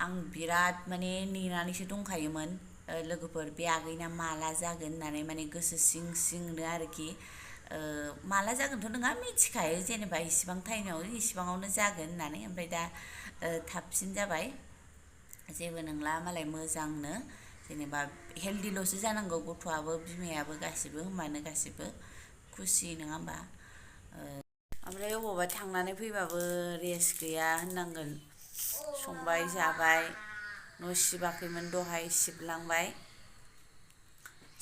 आं बिराद माने नेनानैसो दंखायोमोन लोगोफोर बे आगैना माला जागोन होननानै माने गोसो सिं सिंनो आरोखि माला जागोनथ' नोंहा मिथिखायो जेनेबा इसिबां टाइमाव इसिबाङावनो जागोन होननानै ओमफ्राय दा थाबसिन जाबाय जेबो नंला मालाय मोजांनो जेनेबा हेल्दिल'सो जानांगौ गथ'आबो बिमायाबो गासिबो होमबानो गासिबो खुसि नङा होमबा ओमफ्राय अबावबा थांनानै फैबाबो रेस्ट गैया होननांगोन संबाय जाबाय न' सिबाखैमोन दहाय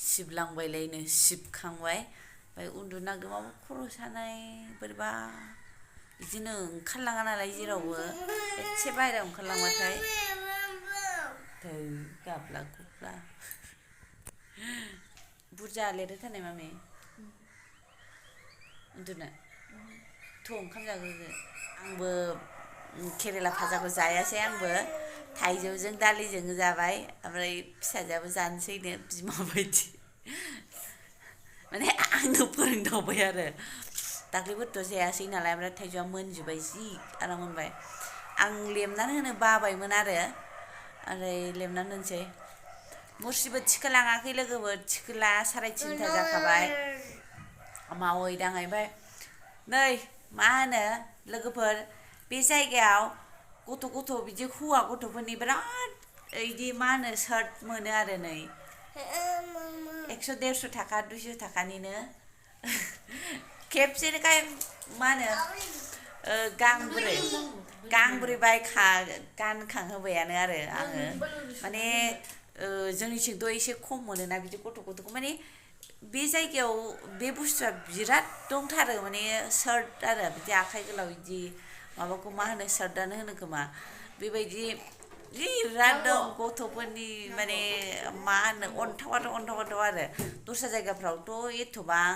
सिबलांबायलायनो सिबखांबाय ओमफ्राय उन्दुनो नागिरबाबो खर' सानाय बोरैबा बिदिनो ओंखारलाङा नालाय जेरावबो एसे बाहेरायाव ओंखारलांबाथाय गाबला गुबला बुरजा लेरहोथारनाय मामि उन्दुनो थ' ओंखाम जाग्रोदो आंबो केरेला भाजाखौ जायासै आंबो थाइजौजों दालिजों जाबाय ओमफ्राय फिसाजोआबो जानोसैनो बिमा बायदि माने आंनो फोरोंदावबाय आरो दाख्लैफोरथ' जायासै नालाय ओमफ्राय थाइजौआ मोनजोब्बाय जि आराम मोनबाय आं लेमनानै होनो बाबायमोन आरो ओमफ्राय लेमनानै होनोसै मुस्रिबो थिखोलाङाखै लोगोफोर थिखोला 3:30 जाखाबाय मावै दाङै ओमफ्राय नै मा होनो लोगोफोर बे जायगायाव गथ' बिदि हौवा गथ'फोरनि बिराद इदि मा होनो सार्ट मोनो आरो नै 100-150 थाखा 200 थाखानिनो खेबसेनो मा होनो गांब्रै गानखांहोबायानो आरो आङो माने जोंनिथिंथ' एसे खम मोनोना बिदि गथ'खौ माने बे जायगायाव बे बुस्थुआ बिराद दंथारो माने सार्ट आरो बिदि आखाइ गोलाव बिदि माबाखौ मा होनो सार्टआनो होनो खोमा बेबायदि बिराद दं गथ'फोरनि माने मा होनो अन्थाव आरो दस्रा जायगाफ्रावथ' एथ'बां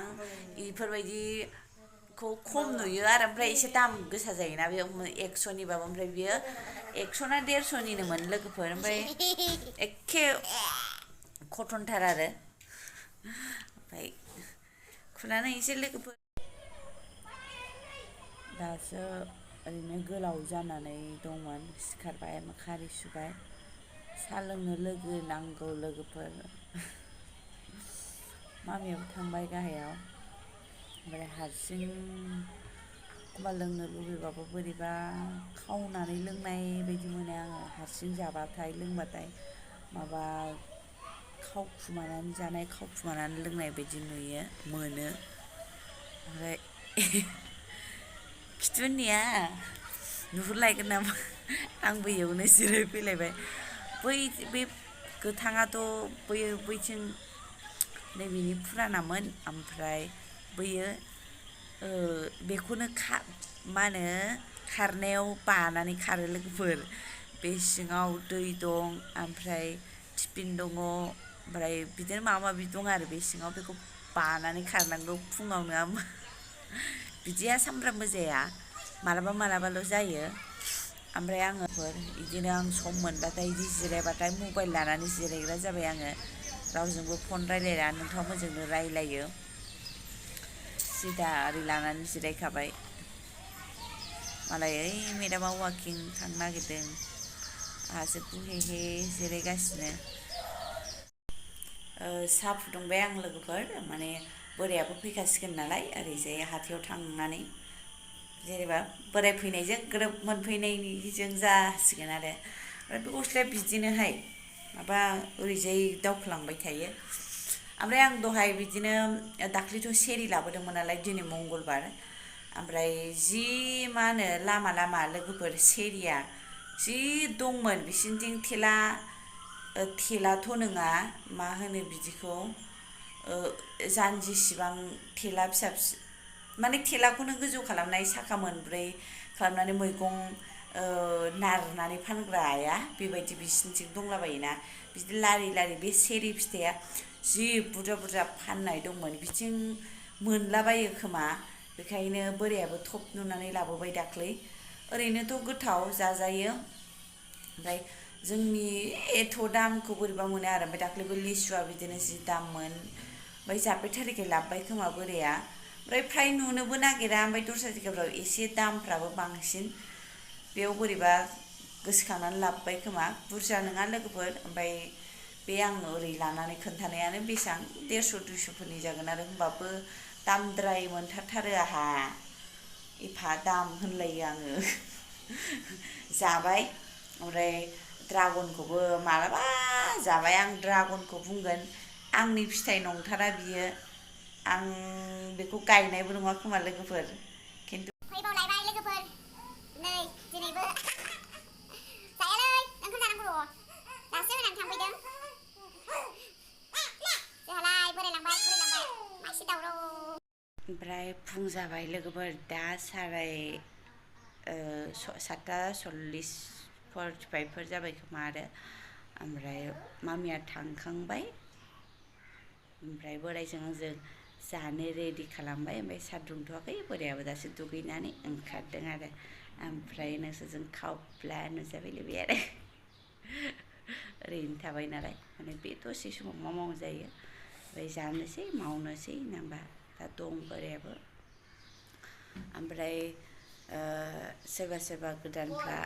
इफोरबायदिखौ खम नुयो आरो ओमफ्राय एसे दाम गोसा जायोना बे 100निबाबो ओमफ्राय बियो 100 ना 150निनोमोन लोगोफोर ओमफ्राय एखे कटनथार आरो ओमफ्राय खुनानै एसे लोगोफोर दासो ओरैनो गोलाव जानानै दंमोन सिखारबाय मोखां आरि सुबाय साहा लोंनो लोगो नांगौ लोगोफोर मामियाबो थांबाय गाहायाव ओमफ्राय हारसिं एखमबा लोंनो लुबैबाबो बोरैबा खावनानै लोंनाय बायदि मोनो आङो हारसिं जाबाथाय लोंबाथाय माबा खावखुमानानै जानाय खावखुमानानै लोंनाय बायदि मोनो ओमफ्राय खिथु नुहुरलायगोन नामा आंबो इयावनो जिरायफैलायबाय बे गोथाङाथ' बैथिं नैबेनि फुरानामोन ओमफ्राय बैयो बेखौनो मा होनो खारनायाव बानानै खारो लोगोफोर बे सिङाव दै दं ओमफ्राय टिफिन दङ ओमफ्राय बिदिनो माबा माबि दं आरो बे सिङाव बेखौ बानानै खारनांगौ फुङाव नङा होमबा बिदिया सामफ्रामबो जाया मालाबाल' जायो ओमफ्राय आङो बिदिनो आं सम मोनबाथाय बिदि जिरायबाथाय मबाइल लानानै जिरायग्रा जाबाय आङो रावजोंबो फन रायलायला नोंथांमोनजोंनो रायलायो सिदा ओरै लानानै जिरायखाबाय मालाय ओइ मेदामा वाकिं थांनो नागिरदों आंहासो बुहेहे जिरायगासिनो साहा फुदुंबाय आं लोगोफोर माने बोरायाबो फैखासिगोन नालाय ओरैजाय हाथायाव थांनानै जेनेबा बोराय फैनायजों ग्रोब मोनफैनायनिजों जासिगोन आरो ओमफ्राय बे गस्लाया बिदिनोहाय माबा ओरैजाय दावखोलांबाय थायो ओमफ्राय आं दहाय बिदिनो दाख्लैथ' सेरि लाबोदोंमोन नालाय दिनै मंगलबार ओमफ्राय जि मा होनो लामा लोगोफोर सेरिया जि दंमोन बिसिनिथिं थेलाथ' नङा मा होनो बिदिखौ जानजिसिबां थेला फिसा माने थेलाखौनो गोजौ खालामनाय साखा मोनब्रै खालामनानै मैगं नारनानै फानग्राया बेबायदि बिसिनिथिं दंलाबायोना बिदि लारि बे सेरि फिथाइया जि बुरजा फाननाय दंमोन बिथिं मोनलाबायो खोमा बेखायनो बोरायाबो थब नुनानै लाबोबाय दाख्लै ओरैनोथ' गोथाव जाजायो ओमफ्राय जोंनि एथ' दामखौ बोरैबा मोनो आरो ओमफ्राय दाख्लैबो लिसुआ बिदिनो जि दाममोन ओमफ्राय जाफैथारिखाय लाबोबाय खोमा बोराया ओमफ्राय फ्राय नुनोबो नागिरा ओमफ्राय दस्रा जायगाफ्राव एसे दामफ्राबो बांसिन बेयाव बोरैबा गोसोखांनानै लाबोबाय खोमा बुरजा नङा लोगोफोर ओमफ्राय बे आं ओरै लानानै खोन्थानायानो बेसेबां 150-200 जागोन आरो होमबाबो दामद्राय मोनथारथारो आहा एफा दाम होनलायो आङो जाबाय ओमफ्राय ड्रागनखौबो मालाबा जाबाय आं ड्रागनखौ बुंगोन आंनि फिथाइ नंथारा बियो आं बेखौ गायनायबो नङा खोमा लोगोफोर खिन्थु फैबावलायबाय लोगोफोर नै दिनैबो जायालै ओंखाम जानांगौ र' दासो होनानै थांफैदों जोंहालाय बोरायलांबाय मासे दावराव ओमफ्राय फुं जाबाय लोगोफोर दा 7:40 जाबाय खोमा आरो ओमफ्राय मामिया थांखांबाय ओमफ्राय बोरायजों आंजों जानो रेडि खालामबाय ओमफ्राय साहा दुंथ'वाखै बोरायाबो दासो दुगैनानै ओंखारदों आरो ओमफ्राय नोंसोरजों खावब्ला नुजाफैलायबाय आरो ओरैनो थाबाय नालाय माने बे दसे समाव मा मावनो जायो ओमफ्राय जानोसै मावनोसै होनबा दा दं बोरायाबो ओमफ्राय सोरबा सोरबा गोदानफ्रा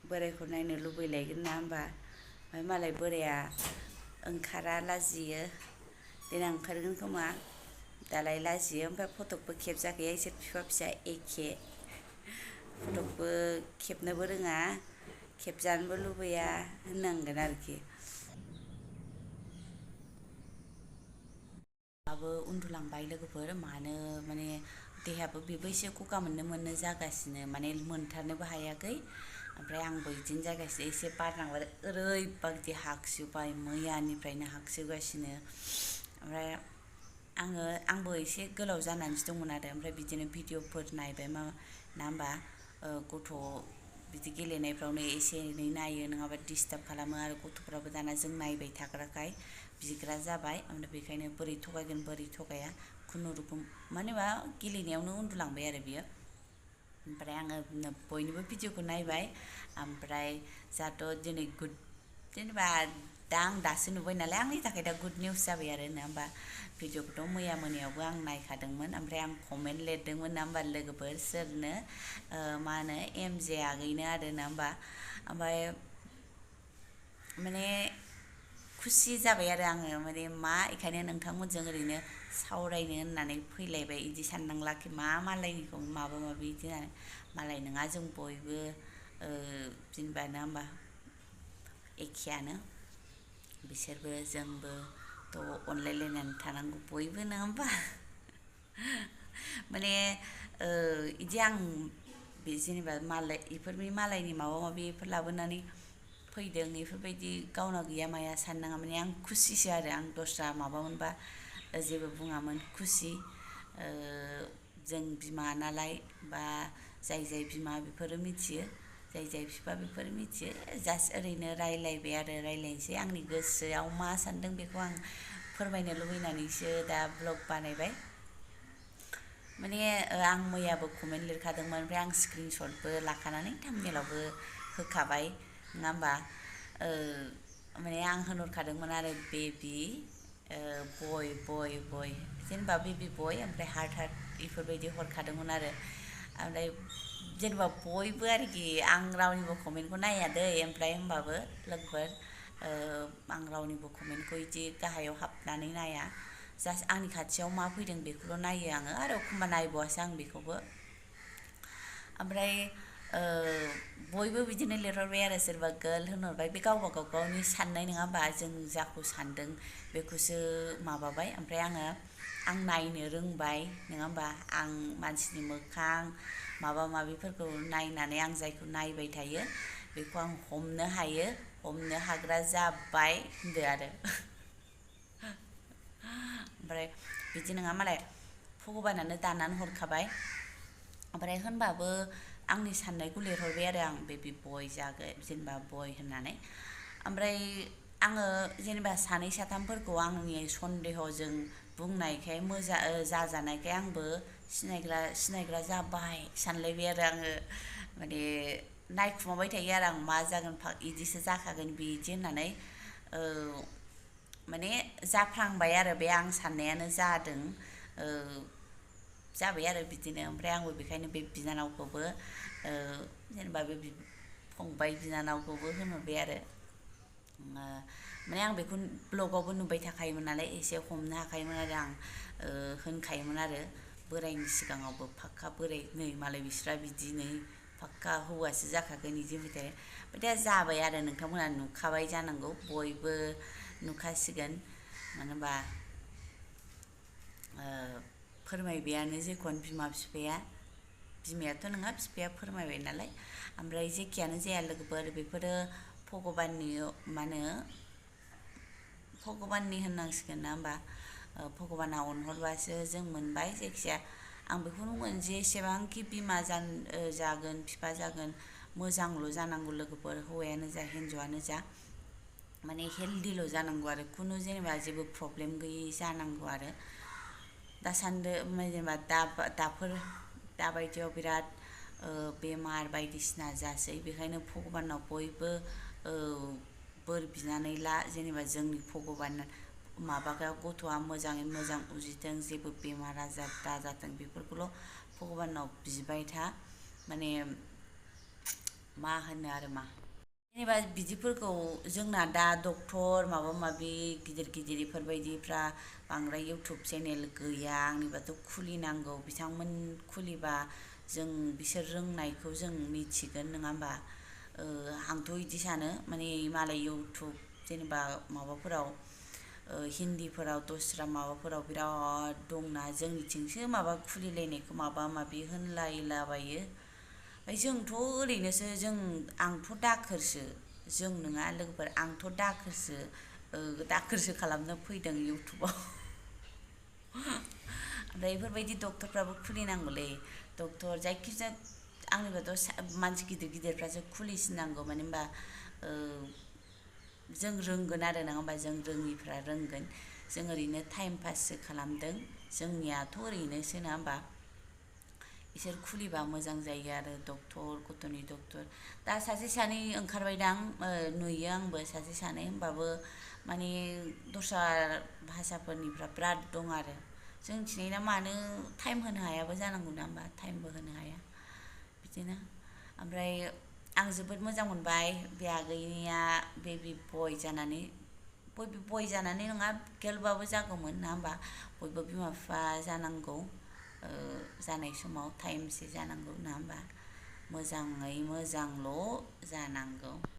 बोरायखौ नायनो लुबैलायगोन ना होमबा ओमफ्राय मालाय बोराया ओंखारा लाजियो देनां ओंखारगोन खोमा दालाय लाजियो ओमफ्राय फटकबो खेबजाखाया इसोर बिफा फिसा एखे फटकबो खेबनोबो रोङा खेबजानोबो लुबैया होननांगोन आरोखि दाबो उन्दुलांबाय लोगोफोर मानो माने देहायाबो बेबो एसे गगा मोननो जागासिनो माने मोनथारनोबो हायाखै ओमफ्राय आंबो बिदिनो जागासिनो एसे बार नांबाथाय ओरैबादि हागसोबाय मैयानिफ्रायनो हागसोगासिनो ओमफ्राय आंबो एसे गोलाव जानानैसो दंमोन आरो ओमफ्राय बिदिनो भिडिअफोर नायबाय ना होमबा गथ' बिदि गेलेनायफ्रावनो एसे एनै नायो नङाबा डिस्टार्ब खालामो आरो गथ'फ्राबो दाना जों नायबाय थाग्राखाय बिग्रा जाबाय ओमफ्राय बेखायनो बोरै थगायगोन बोरै थगाया खुनुरुखुम मानोबा गेलेनायावनो उन्दुलांबाय आरो बियो ओमफ्राय आङो बयनिबो भिडिअखौ नायबाय ओमफ्राय जाहाथ' दिनै जेनेबा आं दासो नुबाय नालाय आंनि थाखाय दा गुड निउस जाबाय आरो नङा होमबा भिडिअखौथ' मैया मोनायावबो आं नायखादोंमोन ओमफ्राय आं कमेन्ट लिरदोंमोन ना होमबा लोगोफोर सोरनो मा होनो एमजे आगैनो आरो ना होमबा ओमफ्राय माने खुसि जाबाय आरो आङो माने बेखायनो नोंथांमोनजों ओरैनो सावरायनो होननानै फैलायबाय बिदि साननांलाखि मालायनिखौ माबा माबि बिदि होननानै मालाय नङा जों बयबो जेनेबा ना होमबा एखेयानो बिसोरबो जोंबोथ' अनलायलायनानै थानांगौ बयबो नङा होमबा माने बिदि आं जेनेबा बेफोरनि मालायनि माबा माबि बेफोर लाबोनानै फैदों बेफोरबायदि गावना गैया माया साननाङा माने आं खुसिसो आरो आं दस्रा माबामोनबा जेबो बुङामोन खुसि जों बिमा नालाय बा जाय बिमा बेफोरो मिथियो जाय बिफा बेफोर मिथियो जास्ट ओरैनो रायलायबाय आरो रायलायनोसै आंनि गोसोआव मा सानदों बेखौ आं फोरमायनो लुबैनानैसो दा ब्लग बानायबाय माने आं मैयाबो कमेन्ट लिरखादोंमोन ओमफ्राय आं स्क्रिनशटबो लाखानानै थाम्बनेइलावबो होखाबाय नङा होमबा माने आं होनहरखादोंमोन आरो बेबि बय जेनेबा बेबि बय ओमफ्राय हार्ट बेफोरबायदि हरखादोंमोन आरो ओमफ्राय जेनेबा बयबो आरोखि आं रावनिबो कमेन्टखौ नाया दै ओमफ्राय होमबाबो लोगोफोर आं रावनिबो कमेन्टखौ बिदि गाहायाव हाबनानै नाया जास्ट आंनि खाथियाव मा फैदों बेखौल' नायो आङो आरो एखमबा नायबावासो आं बेखौबो ओमफ्राय बयबो बिदिनो लिरहरबाय आरो सोरबा गार्ल होनहरबाय बे गावबा गावनि साननाय नङा होमबा जों जाखौ सानदों बेखौसो माबाबाय ओमफ्राय आं नायनो रोंबाय नङा होमबा आं मानसिनि मोखां माबा माबिफोरखौ नायनानै आं जायखौ नायबाय थायो बेखौ आं हमनो हाग्रा जाबाय होनदो आरो ओमफ्राय बिदि नङा मालाय भगबानानो दानानै हरखाबाय ओमफ्राय होनबाबो आंनि साननायखौ लिरहरबाय आरो आं बेबि बय जागोन जेनेबा बय होननानै ओमफ्राय आङो जेनेबा सानै साथामफोरखौ आंनि सन्देहजों बुंनायखाय मोजां जाजानायखाय आंबो सिनायग्रा जाबाय सानलायबाय आरो आङो माने नायखुमाबाय थायो आरो आं मा जागोन बिदिसो जाखागोन बिदि होननानै माने जाफ्लांबाय आरो बे आं साननायानो जादों जाबाय आरो बिदिनो ओमफ्राय आंबो बेखायनो बे बिनानावखौबो जेनेबा बे फंबाय बिनानावखौबो होनहरबाय आरो माने आं बेखौ ब्लगावबो नुबाय थाखायोमोन नालाय एसे हमनो हाखायोमोन आरो आं होनखायोमोन आरो बोरायनि सिगाङावबो फाक्का बोराय नै मालाय बिस्रा बिदि नै फाक्का हौवासो जाखागोन बिदि होनबाय थायो ओमफ्राय दा जाबाय आरो नोंथांमोना नुखाबाय जानांगौ बयबो नुखासिगोन मानो होनबा फोरमायबायानो जेखन बिमा बिफाया बिमायाथ' नङा बिफाया फोरमायबाय नालाय ओमफ्राय जेखियानो जाया लोगोफोर बेफोरो भगबाननि मा होनो भगबाननि होननांसिगोन ना होमबा भगबाना अनहरबासो जों मोनबाय जायखिजाया आं बेखौनो बुंगोन जेसेबांखि बिमा जागोन बिफा जागोन मोजांल' जानांगौ लोगोफोर हौवायानो जा हिन्जावानो जा माने हेल्दिल' जानांगौ आरो खुनु जेनेबा जेबो प्रब्लेम गैयै जानांगौ आरो दासान्दि जेनेबा दाबायदियाव बिराद बेमार बायदिसिना जासै बेखायनो भगबानाव बयबो बोर बिनानै ला जेनेबा जोंनि भगबान माबाग्रा गथ'आ मोजाङै मोजां उजिथों जेबो बेमार आजार दाजाथों बेफोरखौल' भगबानाव बिबाय था माने मा होनो आरो मा जेनेबा बिदिफोरखौ जोंना दा डक्टर माबा माबि गिदिर गिदिर इफोरबायदिफ्रा बांद्राय इउटुब चेनेल गैया आंनिबाथ' खुलिनांगौ बिथांमोन खुलिबा जों बिसोर रोंनायखौ जों मिथिगोन नङा होमबा आंथ' बिदि सानो माने मालाय इउटुब जेनेबा माबाफोराव हिन्दीफोराव दस्रा माबाफोराव बिराद दंना जोंनिथिंसो माबा खुलिलायनायखौ माबा माबि होनलायलाबायो ओमफ्राय जोंथ' ओरैनोसो आंथ' दाखोरसो जों नङा लोगोफोर आंथ' दाखोरसो खालामनो फैदों इउटुबाव ओमफ्राय बेफोरबायदि डक्टरफ्राबो खुलिनांगौलै डक्टर जायखिजाया आंनिबाथ' मानसि गिदिर गिदिरफ्रासो खुलिसिननांगौ मानो होनबा जों रोंगोन आरो नङा होमबा जों रोङिफ्रा रोंगोन जों ओरैनो टाइम पाससो खालामदों जोंनियाथ' ओरैनोसो नङा होमबा इसोर खुलिबा मोजां जायो आरो डक्टर गथ'नि डक्टर दा सासे सानै ओंखारबायदां नुयो आंबो सासे सानै होमबाबो माने दस्रा भाषाफोरनिफ्रा बिराद दं आरो जोंथिंजाय ना मानो टाइम होनो हायाबो जानांगौ ना होमबा टाइमबो होनो हाया बिदिनो ओमफ्राय आं जोबोद मोजां मोनबाय बे आगैनिया बेबि बय जानानै नङा गेर्लबाबो जागौमोन ना होमबा बयबो बिमा बिफा जानांगौ जानाय समाव टाइमसे जानांगौ ना होमबा मोजाङै मोजांल' जानांगौ